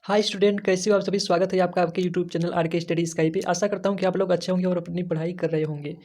Hi student, कैसे हो आप सभी। स्वागत है आपका आपके यूट्यूब चैनल आर के स्टडी स्काई पे। आशा करता हूँ कि आप लोग अच्छे होंगे और अपनी पढ़ाई कर रहे होंगे।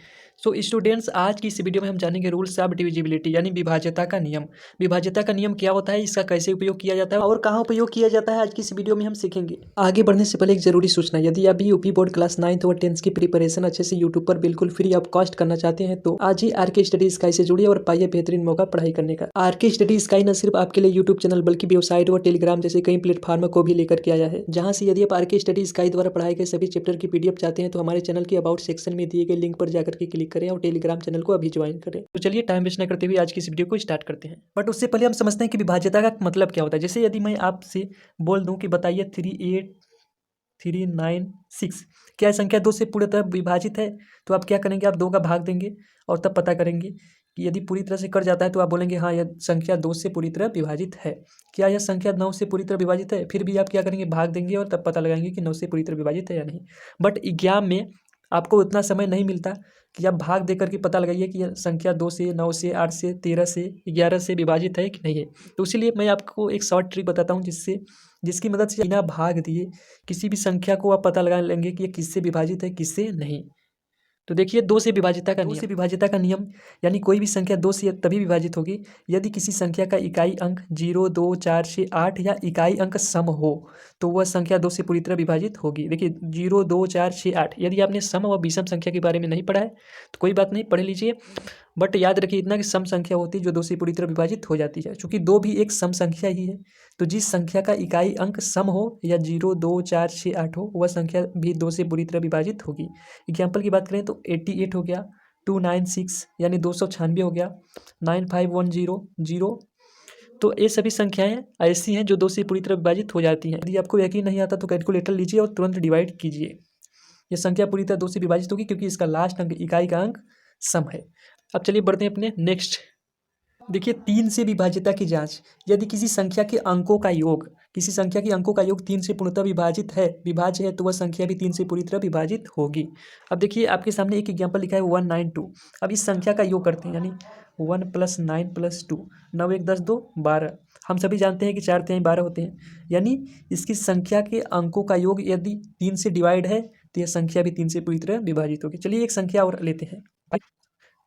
सो स्टूडेंट्स, आज की इस वीडियो में हम जानेंगे रूल्स ऑफ डिविजिबिलिटी यानी विभाज्यता का नियम। विभाज्यता का नियम क्या होता है, इसका कैसे उपयोग किया जाता है और कहाँ उपयोग किया जाता है, आज की इस वीडियो में हम सीखेंगे। आगे बढ़ने से पहले एक जरूरी सूचना, यदि आप यूपी बोर्ड क्लास 9th और 10th की प्रिपरेशन अच्छे से यूट्यूब पर बिल्कुल फ्री ऑफ कॉस्ट करना चाहते हैं तो आज ही आर के स्टडी स्काई से जुड़िए और पाइए बेहतरीन मौका पढ़ाई करने का। आर के स्टडी स्काई न सिर्फ आपके लिए यूट्यूब चैनल बल्कि वेबसाइट और टेलीग्राम जैसे कई प्लेटफॉर्म को भी लेकर के आया है, जहां से यदि आप आर के स्टडी स्काई द्वारा पढ़ाए गए सभी चैप्टर की पीडीएफ चाहते हैं तो हमारे चैनल के अबाउट सेक्शन में दिए गए लिंक पर जाकर के क्लिक करें और टेलीग्राम चैनल को अभी ज्वाइन करें। तो चलिए टाइम वेस्ट न करते हुए आज की इस वीडियो को स्टार्ट करते हैं। बट उससे पहले हम समझते हैं कि विभाज्यता का मतलब क्या होता है। जैसे यदि मैं आपसे बोल दूं कि बताइए 38396 क्या संख्या 2 से पूरी तरह विभाजित है, तो आप क्या करेंगे, आप 2 का भाग देंगे और तब पता करेंगे कि यदि पूरी तरह से कट जाता है तो आप बोलेंगे हाँ यह संख्या 2 से पूरी तरह विभाजित है। क्या यह संख्या 9 से पूरी तरह विभाजित है, फिर भी आप क्या करेंगे, भाग देंगे और तब पता लगाएंगे कि 9 से पूरी तरह विभाजित है या नहीं। बट एग्जाम में आपको उतना समय नहीं मिलता कि आप भाग देकर के पता लगाइए कि यह संख्या 2 से 9 से 8 से 13 से 11 से विभाजित है कि नहीं है। तो इसीलिए मैं आपको एक शॉर्ट ट्रिक बताता हूँ जिसकी मदद से बिना भाग दिए किसी भी संख्या को आप पता लगा लेंगे कि ये किससे विभाजित है किससे नहीं। तो देखिए 2 से विभाज्यता का नियम यानी कोई भी संख्या 2 से तभी विभाजित होगी यदि किसी संख्या का इकाई अंक 0, 2, 4, 6, 8 या इकाई अंक सम हो तो वह संख्या 2 से पूरी तरह विभाजित होगी। देखिए 0, 2, 4, 6, 8, यदि आपने सम व विषम संख्या के बारे में नहीं पढ़ा है तो कोई बात नहीं, पढ़ लीजिए। बट याद रखिए इतना कि सम संख्या होती है जो 2 से पूरी तरह विभाजित हो जाती है, क्योंकि 2 भी एक सम संख्या ही है। तो जिस संख्या का इकाई अंक सम हो या 0, 2, 4, 6, 8 हो वह संख्या भी 2 से पूरी तरह विभाजित होगी। एग्जाम्पल की बात करें तो 88 हो गया, 296 यानी 296 हो गया, 9510 तो ये सभी संख्याएं ऐसी हैं जो 2 से पूरी तरह विभाजित हो जाती हैं। यदि आपको यकीन नहीं आता तो कैलकुलेटर लीजिए और तुरंत डिवाइड कीजिए। ये संख्या पूरी तरह 2 से विभाजित होगी क्योंकि इसका लास्ट अंक इकाई का अंक सम है। अब चलिए बढ़ते हैं अपने नेक्स्ट। देखिए 3 से विभाज्यता की जांच। यदि किसी संख्या के अंकों का योग 3 से पूर्णतः विभाज्य है तो वह संख्या भी 3 से पूरी तरह विभाजित होगी। अब देखिए आपके सामने एक एग्जाम्पल लिखा है 192। अब इस संख्या का योग करते हैं यानी 1 + 9 + 2, 9 1 10 2 12। हम सभी जानते हैं कि 4 तिहाई 12 होते हैं, यानी इसकी संख्या के अंकों का योग यदि 3 से डिवाइड है तो यह संख्या भी 3 से पूरी तरह विभाजित होगी। चलिए एक संख्या और लेते हैं।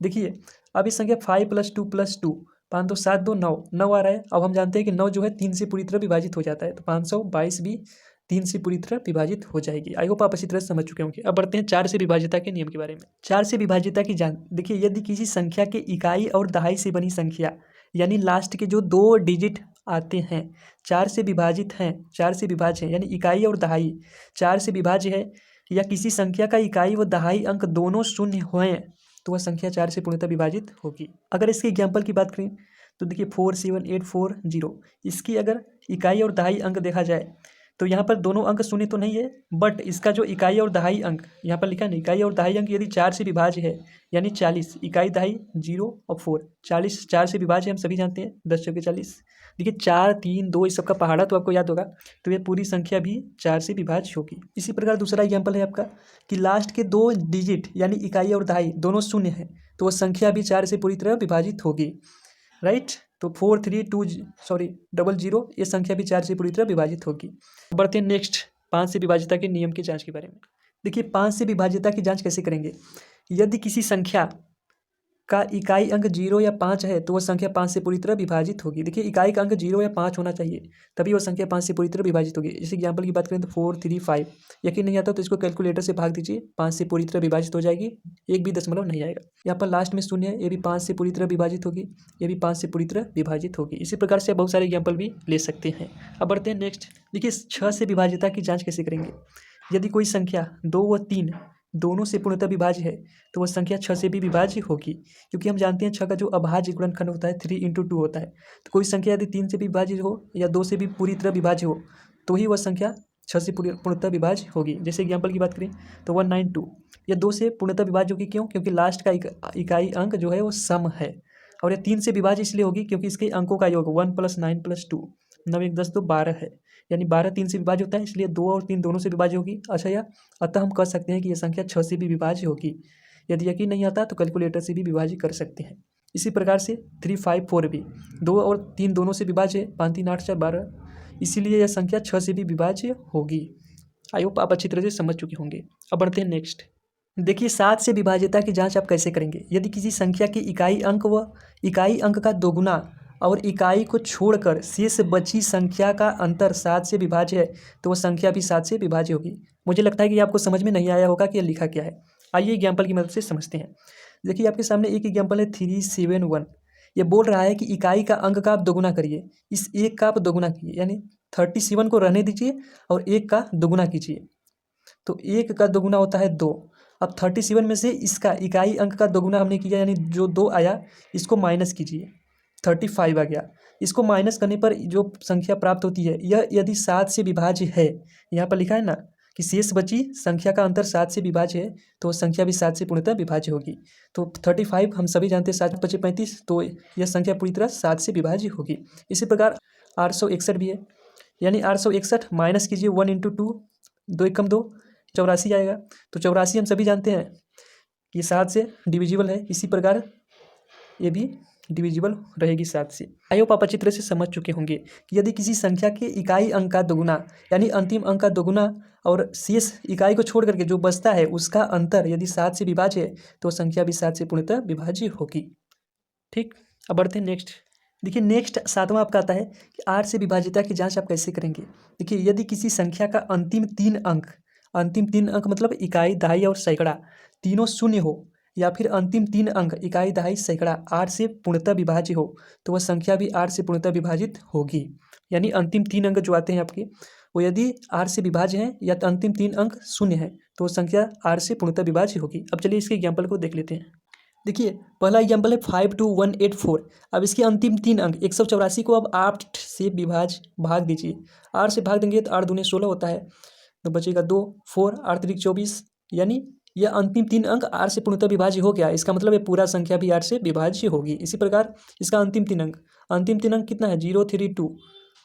देखिए अब इस संख्या 5 + 2 + 2, 5 2 7 2 9 9 आ रहा है। अब हम जानते हैं कि 9 जो है 3 से पूरी तरह विभाजित हो जाता है, तो 522 भी 3 से पूरी तरह विभाजित हो जाएगी। आई होप आप अच्छी तरह से समझ चुके होंगे। अब बढ़ते हैं 4 से विभाज्यता के नियम के बारे में। 4 से विभाज्यता की जान। देखिए यदि किसी संख्या के इकाई और दहाई से बनी संख्या यानी लास्ट के जो 2 डिजिट आते हैं 4 से विभाजित हैं, 4 से विभाज्य हैं यानी इकाई और दहाई 4 से विभाज्य है, या किसी संख्या का इकाई व दहाई अंक दोनों शून्य हुए तो वह संख्या 4 से पूर्णतः विभाजित होगी। अगर इसके एग्जाम्पल की बात करें तो देखिए 47840, इसकी अगर इकाई और दहाई अंक देखा जाए तो यहाँ पर दोनों अंक शून्य तो नहीं है, बट इसका जो इकाई और दहाई अंक यहाँ पर लिखा है ना, इकाई और दहाई अंक यदि 4 से विभाज्य है यानी 40, इकाई दहाई 0 और 4, 40 4 से विभाज्य हम सभी जानते हैं, 10 चौके 40। देखिए 4 3 2 इस सब का पहाड़ा तो आपको याद होगा, तो ये पूरी संख्या भी 4 से विभाज्य होगी। इसी प्रकार दूसरा एग्जाम्पल है आपका कि लास्ट के 2 डिजिट यानी इकाई और दहाई दोनों शून्य है तो वह संख्या भी 4 से पूरी तरह विभाजित होगी, राइट। तो 4320 ये संख्या भी 4 से पूरी तरह विभाजित होगी। बढ़ते हैं नेक्स्ट 5 से विभाज्यता के नियम की जांच के बारे में। देखिए 5 से विभाज्यता की जांच कैसे करेंगे। यदि किसी संख्या का इकाई अंक 0 या 5 है तो वह संख्या 5 से पूरी तरह विभाजित होगी। देखिए इकाई का अंक 0 या 5 होना चाहिए तभी वह संख्या 5 से पूरी तरह विभाजित होगी। जैसे एग्जाम्पल की बात करें तो 435, यकीन नहीं आता तो इसको कैलकुलेटर से भाग दीजिए, 5 से पूरी तरह विभाजित हो जाएगी, एक भी दशमलव नहीं आएगा। यहाँ पर लास्ट में शून्य है, ये भी 5 से पूरी तरह विभाजित होगी, ये भी 5 से पूरी तरह विभाजित होगी। इसी प्रकार से बहुत सारे एग्जाम्पल भी ले सकते हैं। अब बढ़ते हैं नेक्स्ट। देखिए 6 से विभाज्यता की जाँच कैसे करेंगे। यदि कोई संख्या 2 व 3 दोनों से पूर्णतः विभाज्य है तो वह संख्या 6 से भी विभाज्य होगी, क्योंकि हम जानते हैं 6 का जो अभाज्य गुणनखंड होता है 3 × 2 होता है। तो कोई संख्या यदि 3 से भी विभाज्य हो या 2 से भी पूरी तरह विभाज्य हो तो ही वह संख्या 6 से पूर्णतः विभाज्य होगी। जैसे एग्जाम्पल की बात करें तो 192 यह 2 से पूर्णतः विभाज्य होगी, क्यों, क्योंकि लास्ट का इकाई अंक जो है वो सम है। और यह 3 से विभाज्य इसलिए होगी क्योंकि इसके अंकों का योग 1 + 9 + 2, 9 1 10 2 12 है, यानी 12 3 से विभाज्य होता है, इसलिए 2 और 3 दोनों से विभाज्य होगी। अच्छा अतः हम कह सकते हैं कि यह संख्या 6 से भी विभाज्य होगी। यदि यकीन नहीं आता तो कैलकुलेटर से भी विभाज्य कर सकते हैं। इसी प्रकार से 354 भी 2 और 3 दोनों से विभाज्य है, 5 3 8 4 12, इसीलिए यह संख्या 6 से भी विभाज्य होगी। आई होप आप अच्छी तरह से समझ चुके होंगे। अब बढ़ते हैं नेक्स्ट। देखिए 7 से विभाज्यता की जांच आप कैसे करेंगे। यदि किसी संख्या की इकाई अंक व इकाई अंक का दोगुना और इकाई को छोड़कर शेष बची संख्या का अंतर 7 से विभाज्य है तो वह संख्या भी 7 से विभाज्य होगी। मुझे लगता है कि आपको समझ में नहीं आया होगा कि यह लिखा क्या है। आइए एग्जाम्पल की मदद से समझते हैं। देखिए आपके सामने एक एग्जाम्पल है 371। ये बोल रहा है कि इकाई का अंक का आप दोगुना करिए, इस एक का आप दोगुना कीजिए, यानी 37 को रहने दीजिए और एक का दोगुना कीजिए। तो एक का दोगुना होता है 2। अब 37 में से इसका इकाई अंक का दोगुना हमने किया, यानी जो 2 आया इसको माइनस कीजिए, 35 आ गया। इसको माइनस करने पर जो संख्या प्राप्त होती है यह यदि 7 से विभाज्य है, यहाँ पर लिखा है ना कि शेष बची संख्या का अंतर 7 से विभाज्य है तो संख्या भी 7 से पूर्णतः विभाज्य होगी। तो 35 हम सभी जानते हैं 7 × 35, तो यह संख्या पूरी तरह 7 से विभाज्य होगी। इसी प्रकार 861 भी है, यानी 861 माइनस कीजिए 1 × 2, 2 × 2 84 आएगा। तो 84 हम सभी जानते हैं कि 7 से डिविजिबल है, इसी प्रकार ये भी डिविजिबल रहेगी 7 से। आई होप आप अच्छी तरह से समझ चुके होंगे कि यदि किसी संख्या के इकाई अंक का दोगुना यानी अंतिम अंक का दोगुना और शेष इकाई को छोड़ करके जो बचता है उसका अंतर यदि 7 से विभाज्य है तो संख्या भी 7 से पूर्णतः विभाज्य होगी। ठीक, अब बढ़ते हैं नेक्स्ट। देखिए नेक्स्ट 7वां आपका आता है कि 8 से विभाज्यता की जांच आप कैसे करेंगे। देखिए यदि किसी संख्या का अंतिम तीन अंक मतलब इकाई, दहाई और सैकड़ा तीनों शून्य हो या फिर अंतिम 3 अंक इकाई, दहाई, सैकड़ा 8 से पूर्णतः विभाज्य हो तो वह संख्या भी 8 से पूर्णतः विभाजित होगी। यानी अंतिम 3 अंक जो आते हैं आपके वो यदि 8 से विभाज्य हैं या तो अंतिम 3 अंक शून्य है तो वह संख्या 8 से पूर्णतः विभाज्य होगी। अब चलिए इसके एग्जाम्पल को देख लेते हैं। देखिए पहला एग्जाम्पल है 52184। अब इसके अंतिम 3 अंक 184 को अब 8 से भाग दीजिए। 8 से भाग देंगे तो 8 दूने 16 होता है, तो बचेगा 2, 4, 8 3 24, यानी यह अंतिम 3 अंक 8 से पूर्णतः विभाज्य हो गया। इसका मतलब ये पूरा संख्या भी 8 से विभाज्य होगी। इसी प्रकार इसका अंतिम 3 अंक कितना है 032।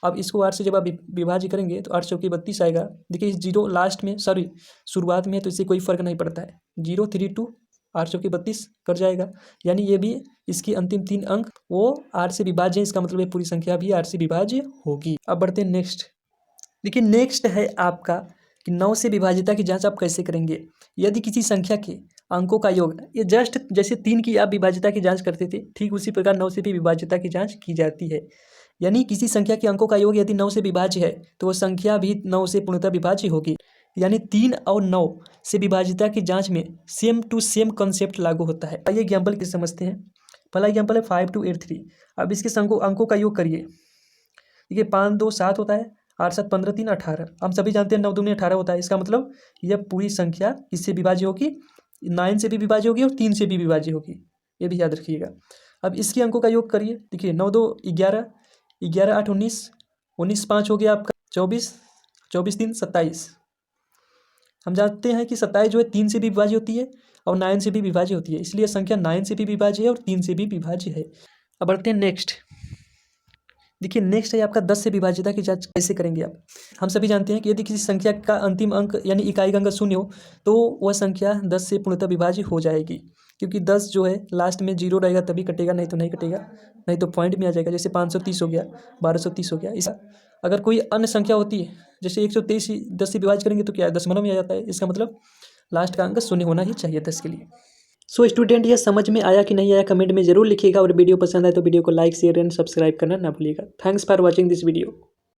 अब इसको 8 से जब आप विभाज्य करेंगे तो 8 चौके 32 आएगा। देखिए इस 0 लास्ट में शुरुआत में है तो इससे कोई फर्क नहीं पड़ता है। 032 8 चौके 32 कट जाएगा, यानी ये भी इसकी अंतिम 3 अंक वो 8 से विभाज्य है। इसका मतलब ये पूरी संख्या भी 8 से विभाज्य होगी। अब बढ़ते हैं नेक्स्ट। देखिए नेक्स्ट है आपका कि 9 से विभाज्यता की जांच आप कैसे करेंगे। यदि किसी संख्या के अंकों का योग, ये जस्ट जैसे 3 की आप विभाज्यता की जांच करते थे ठीक उसी प्रकार 9 से भी विभाज्यता की जांच की जाती है। यानी किसी संख्या के अंकों का योग यदि 9 से विभाज्य है तो वह संख्या भी 9 से पूर्णतः विभाज्य होगी। यानी 3 और 9 से विभाज्यता की जांच में सेम टू सेम कॉन्सेप्ट लागू होता है। आइए एग्जाम्पल की समझते हैं। पहला एग्जाम्पल है 5283। अब इसके अंकों का योग करिए। देखिए 5 2 7 होता है, 8 7 15 3 18। हम सभी जानते हैं 9 दूनी 18 होता है। इसका मतलब यह पूरी संख्या किससे विभाज्य होगी, 9 से भी विभाज्य होगी और 3 से भी विभाज्य होगी, ये भी याद रखिएगा। अब इसके अंकों का योग करिए। देखिए 9 2 11, 11 8 19, 19 5 हो गया आपका 24, 24 3 27। हम जानते हैं कि 27 जो है 3 से भी विभाज्य होती है और 9 से भी विभाज्य होती है, इसलिए संख्या 9 से भी विभाज्य है और 3 से भी विभाज्य है। अब बढ़ते हैं नेक्स्ट। देखिए नेक्स्ट है आपका 10 से विभाज्यता की जांच कैसे करेंगे आप। हम सभी जानते हैं कि यदि किसी संख्या का अंतिम अंक यानी इकाई का अंक 0 हो तो वह संख्या 10 से पूर्णतः विभाज्य हो जाएगी, क्योंकि 10 जो है लास्ट में 0 रहेगा तभी कटेगा, नहीं तो नहीं कटेगा, नहीं तो पॉइंट में आ जाएगा। जैसे 530 हो गया, 1230 हो गया। इस अगर कोई अन्य संख्या होती है जैसे 123 10 से विभाज्य करेंगे तो क्या दशमलव में आ जाता है। इसका मतलब लास्ट का अंक 0 होना ही चाहिए 10 के लिए। सो स्टूडेंट ये समझ में आया कि नहीं आया कमेंट में जरूर लिखिएगा, और वीडियो पसंद आए तो वीडियो को लाइक शेयर एंड सब्सक्राइब करना ना भूलिएगा। Thanks for watching this video.